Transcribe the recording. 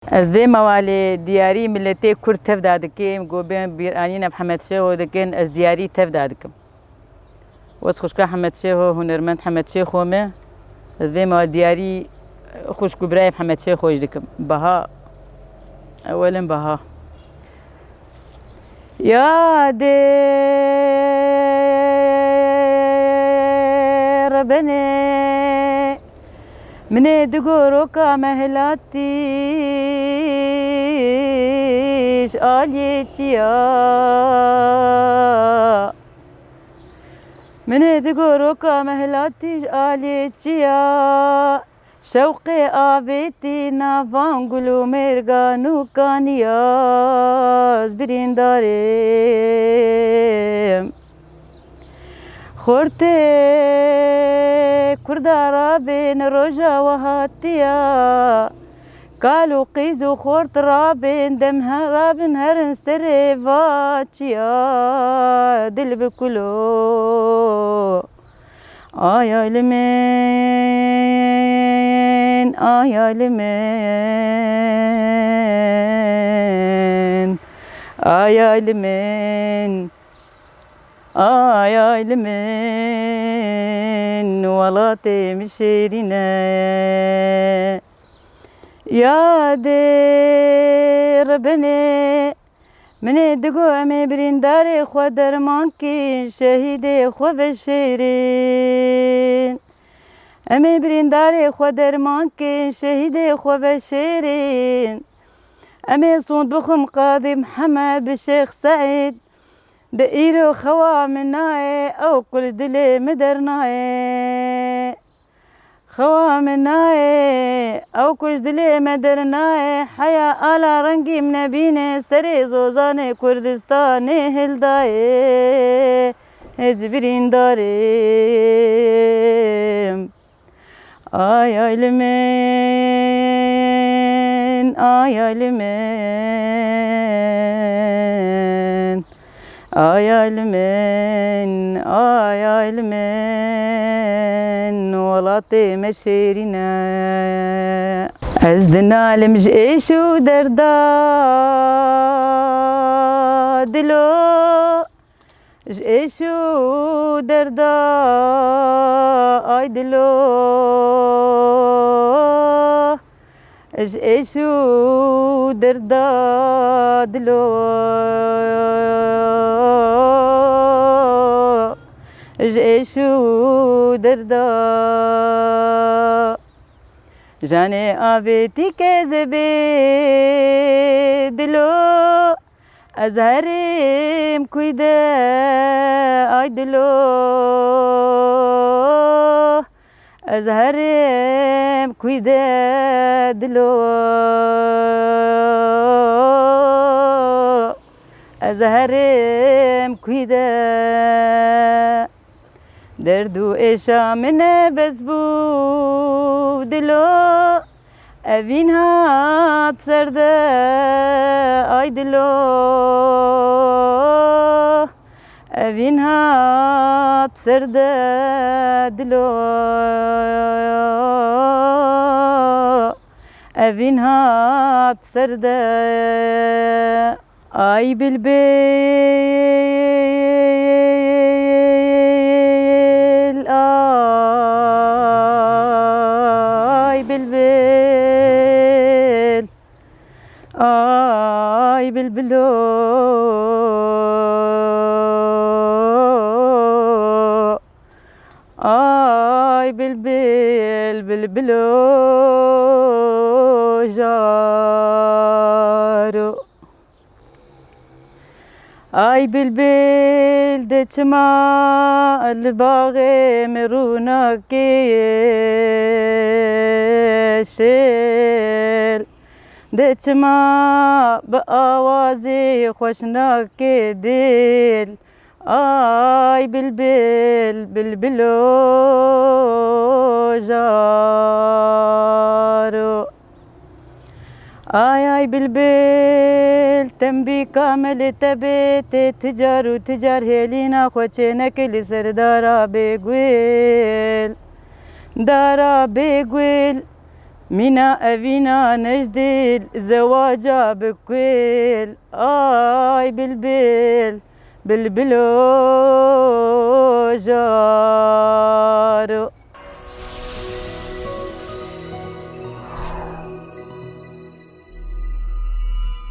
از دی موالی دیاری ملتی کرد تفدا دکیم گوبین بیرانینا محمد شیخو دکین از دیاری تفدا دکم وس خوشکا محمد شیخو هنرمند محمد شیخو می از دی موالی دیاری خوشکو برای محمد شیخو دکم بها اولا بها یا دیر بنی من دقورو كمهلاتيش آليتيا من دقورو كمهلاتيش آليتيا شوقي آفيتي نافانقلو ميرغانو كانياز برينداريم خورتي كردارا بين رجا وهاتيا قالوا قيزو خورت رابين دمها رابن هرن سريفاتيا دل بكلو يا لمن يا لمن يا لمن يا لمن ولاتي مشيرنا يا دير بني من دقو امي برينداري خو درمانكي شهيدي خو بشيرين امي برينداري خو درمانكي شهيدي خو بشيرين امي صون بخم قاضي محمد بالشيخ سعيد دائرو خوا مناي او كل دلي مدرناي خوا مناي او كل دلي مدرناي حيا على رنقي منبيني سري زوزاني كردستاني هلداي هزبرين داريم يا لمن يا لمن يا لمن يا لمن ولاتي مشيرنا أزدنا لمجئش ودردا دلو جئش ودردا أي دلو جئش ودردا دلو جئشو دردا جاني آبيتي كذبي دلو أزهريم كويدا آي دلو أزهريم كويدا دلو أزهريم كويدا دردو إيشا من بزبو دلو أفينها بسرده آي دلو أفينها بسرده دلو أفينها بسرده آي بالبيل آي بالبيل آي بالبلو آي بالبيل بالبلو جارو آي بالبيل دتما الباغي مرونا كيشيل دتما بآوازي خوشنا كديل آي بالبيل بالبلو جارو آي بالبيل تنبي كامل تبيت تجار هيلينا خوشينك لسردارا بيقويل دارا بيقويل مينا أفينا نجدل زواجا بكل آي بلبل بلبلو جارو